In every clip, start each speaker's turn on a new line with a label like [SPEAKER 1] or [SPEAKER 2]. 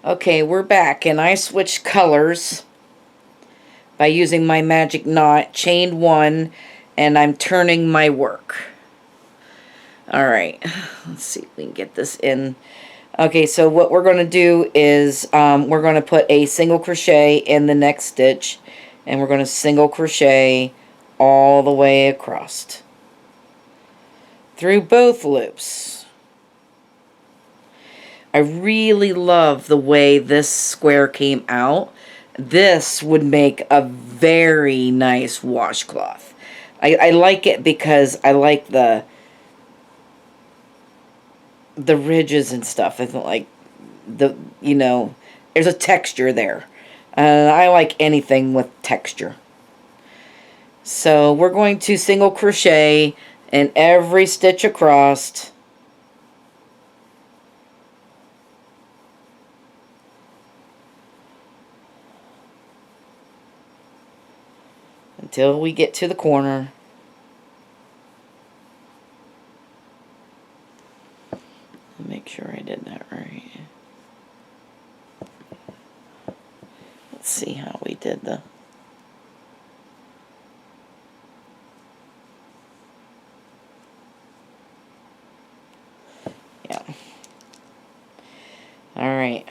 [SPEAKER 1] Okay, we're back, and I switched colors by using my magic knot, chained one, and I'm turning my work. Alright, let's see if we can get this in. Okay, so what we're going to do is we're going to put a single crochet in the next stitch, and we're going to single crochet all the way across through both loops. I really love the way this square came out. This would make a very nice washcloth. I like it because I like the ridges and stuff. I don't like the, you know, there's a texture there. I like anything with texture. So we're going to single crochet in every stitch across. Until we get to the corner. Make sure I did that right. Let's see how we did the... Yeah. Alright.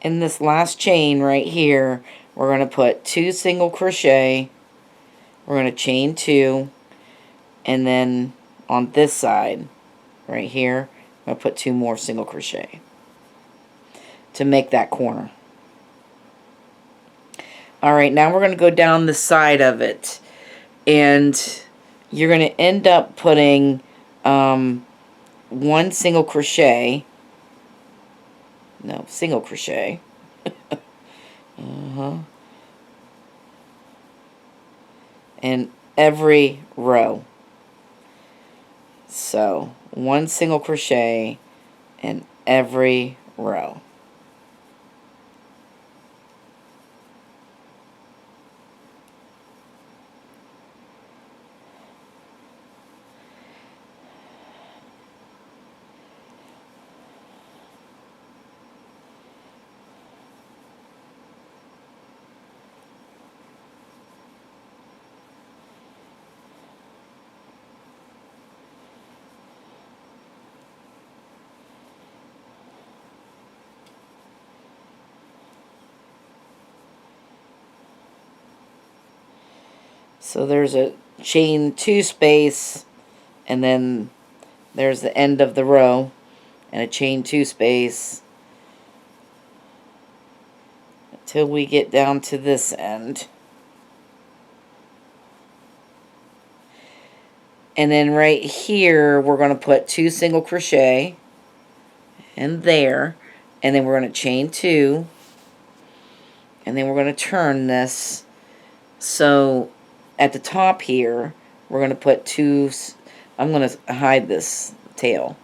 [SPEAKER 1] In this last chain right here, we're going to put 2 single crochet, we're going to chain 2, and then on this side right here, I'm going to put 2 more single crochet to make that corner. Alright, now we're going to go down the side of it, and you're going to end up putting 1 single crochet. No, single crochet. In every row. So, 1 single crochet in every row. So there's a chain 2 space, and then there's the end of the row, and a chain 2 space until we get down to this end. And then right here, we're going to put 2 single crochet in there, and then we're going to chain 2, and then we're going to turn this. So at the top here, we're going to put 2, I'm going to hide this tail.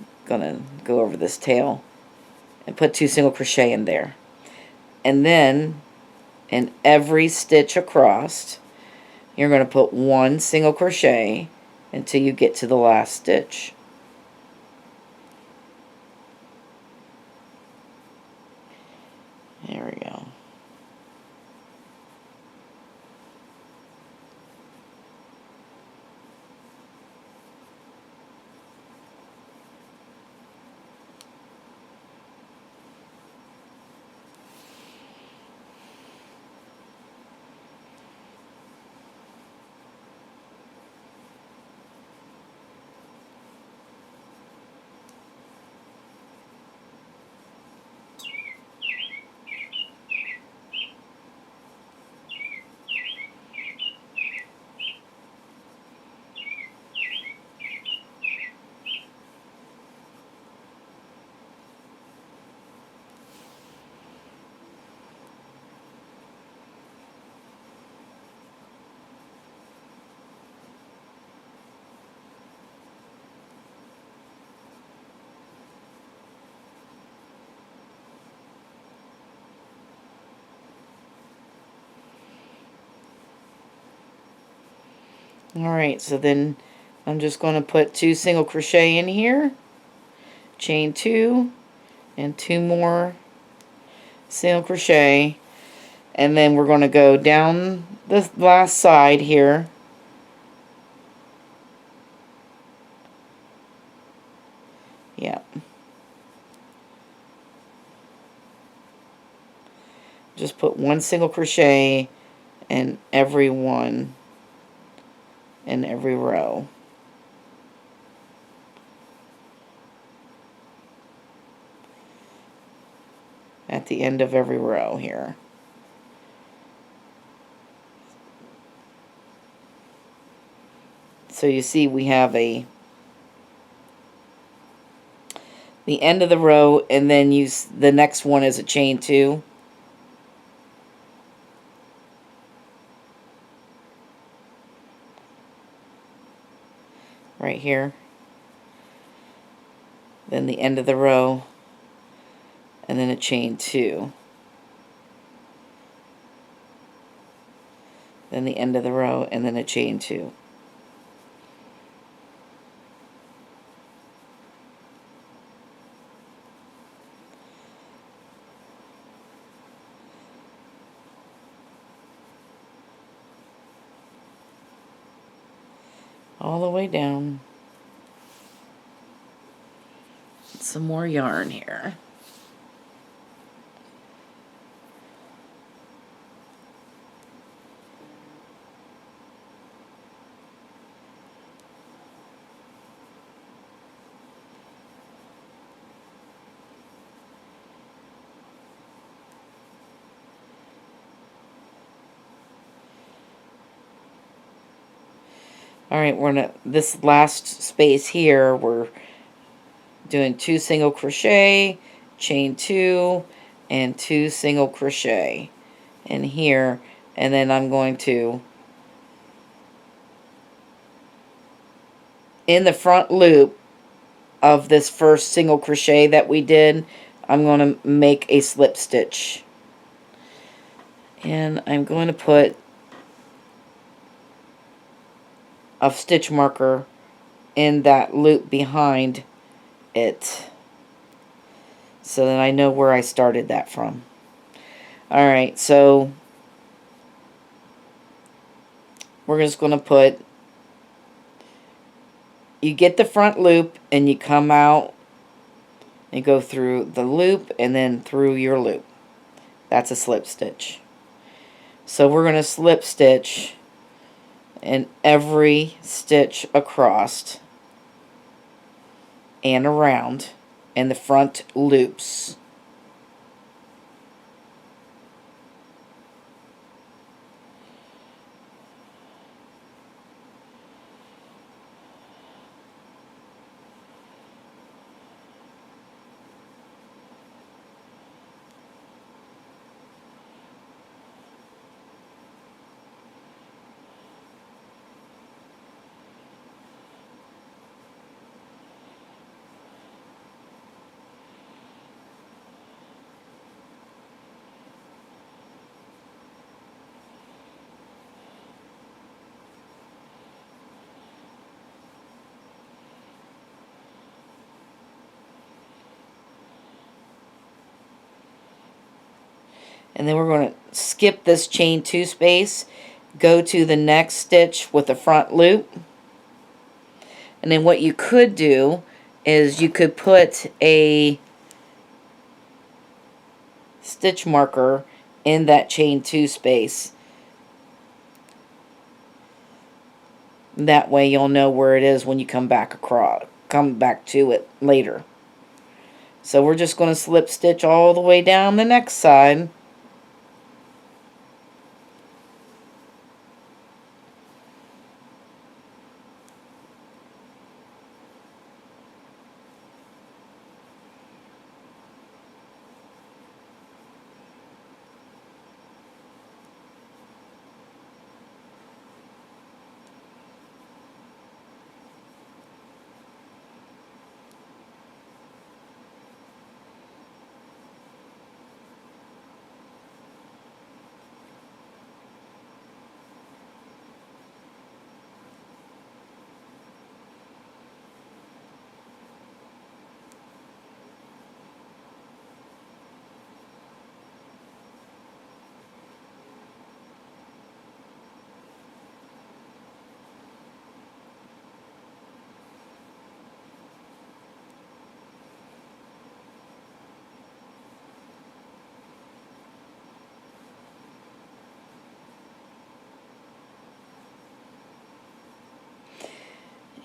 [SPEAKER 1] I'm going to go over this tail and put 2 single crochet in there. And then in every stitch across, you're going to put 1 single crochet until you get to the last stitch. There we go. Alright, so then I'm just going to put 2 single crochet in here, chain 2, and 2 more single crochet, and then we're going to go down the last side here, just put 1 single crochet in every one in every row. At the end of every row here. So you see we have the end of the row, and then the next one is a chain 2. Right here. Then the end of the row, and then a chain 2. Then the end of the row, and then a chain 2. All the way down. Some more yarn here. Alright, we're in this last space here, we're doing 2 single crochet, chain 2, and 2 single crochet in here, and then I'm going to, in the front loop of this first single crochet that we did, I'm going to make a slip stitch. And I'm going to put a stitch marker in that loop behind it, so that I know where I started that from. Alright, so we're just going to put, you get the front loop and you come out and go through the loop and then through your loop. That's a slip stitch. So we're going to slip stitch in every stitch across and around in the front loops. And then we're going to skip this chain 2 space, go to the next stitch with the front loop. And then what you could do is you could put a stitch marker in that chain 2 space. That way you'll know where it is when you come back to it later. So we're just going to slip stitch all the way down the next side.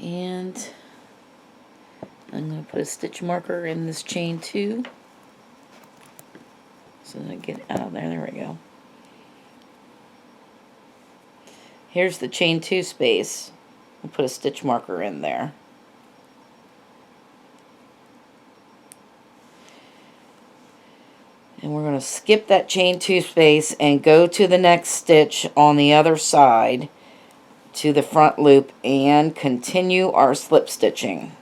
[SPEAKER 1] And I'm going to put a stitch marker in this chain 2. So that I get it out of there. There we go. Here's the chain 2 space. We'll put a stitch marker in there. And we're going to skip that chain 2 space and go to the next stitch on the other side to the front loop and continue our slip stitching.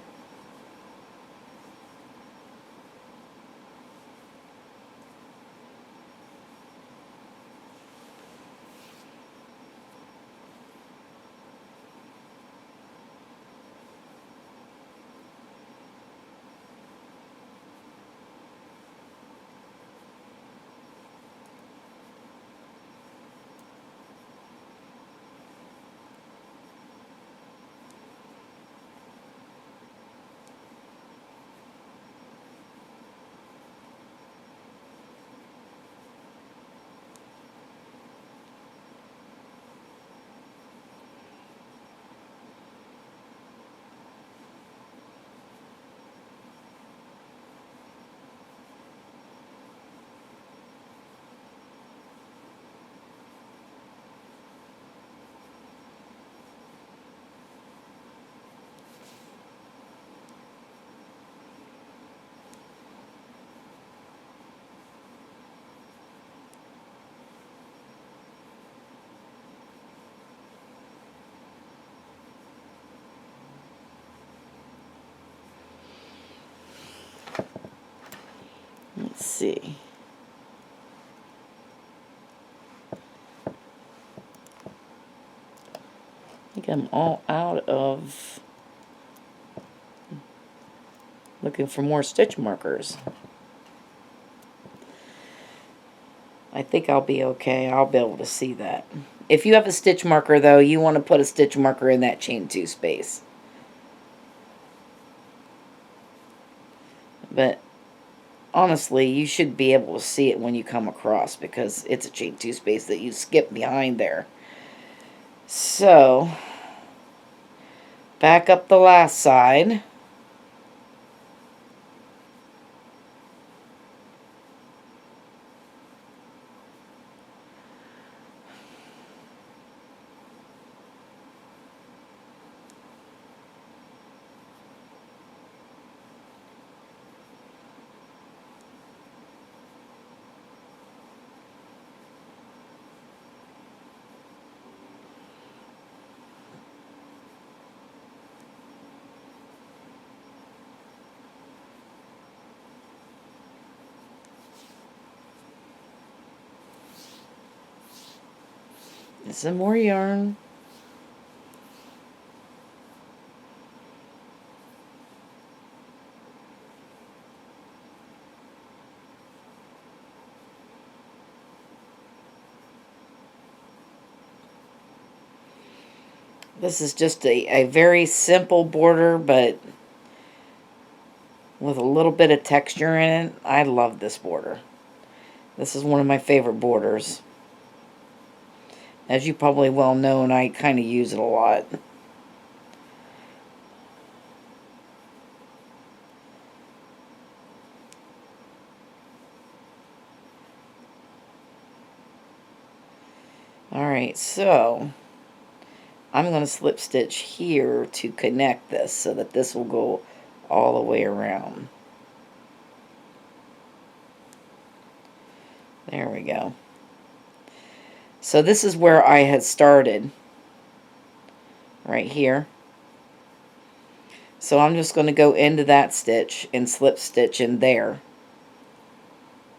[SPEAKER 1] Let's see. I think I'm all out of looking for more stitch markers. I think I'll be okay. I'll be able to see that. If you have a stitch marker, though, you want to put a stitch marker in that chain 2 space. But honestly, you should be able to see it when you come across because it's a chain 2 space that you skip behind there. So, back up the last side. Some more yarn. This is just a very simple border, but with a little bit of texture in it. I love this border. This is one of my favorite borders. As you probably well know, and I kind of use it a lot. Alright, so I'm going to slip stitch here to connect this so that this will go all the way around. There we go. So this is where I had started, right here. So I'm just going to go into that stitch and slip stitch in there.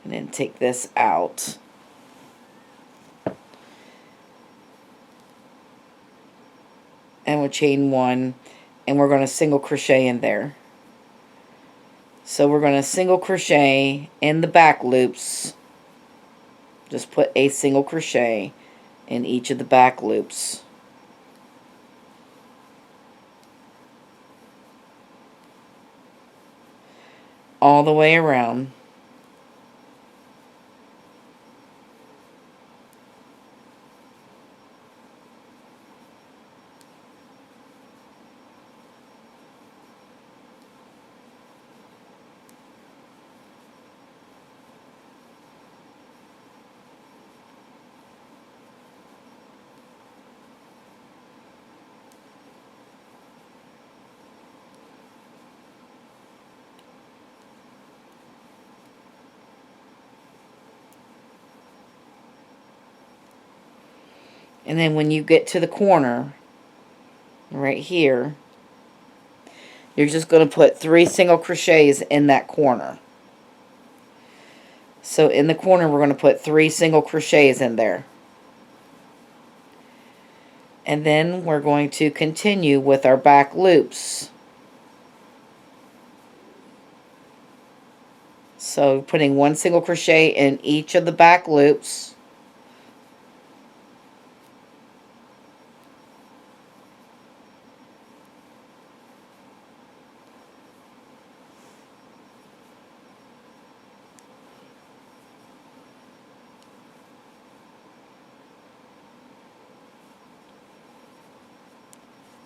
[SPEAKER 1] And then take this out. And we'll chain 1, and we're going to single crochet in there. So we're going to single crochet in the back loops. Just put a single crochet in each of the back loops. All the way around. And then when you get to the corner, right here, you're just going to put 3 single crochets in that corner. So in the corner, we're going to put 3 single crochets in there. And then we're going to continue with our back loops. So putting 1 single crochet in each of the back loops.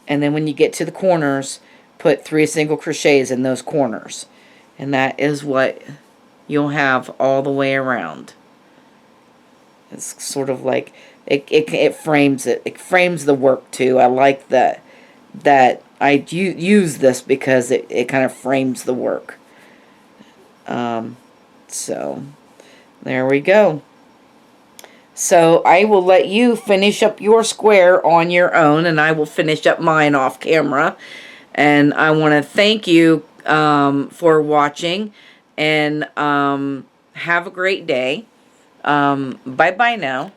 [SPEAKER 1] And then when you get to the corners, put 3 single crochets in those corners. And that is what you'll have all the way around. It's sort of like, it frames it. It frames the work too. I like that I use this because it kind of frames the work. So, there we go. So I will let you finish up your square on your own, and I will finish up mine off camera. And I want to thank you for watching, and have a great day. Bye-bye now.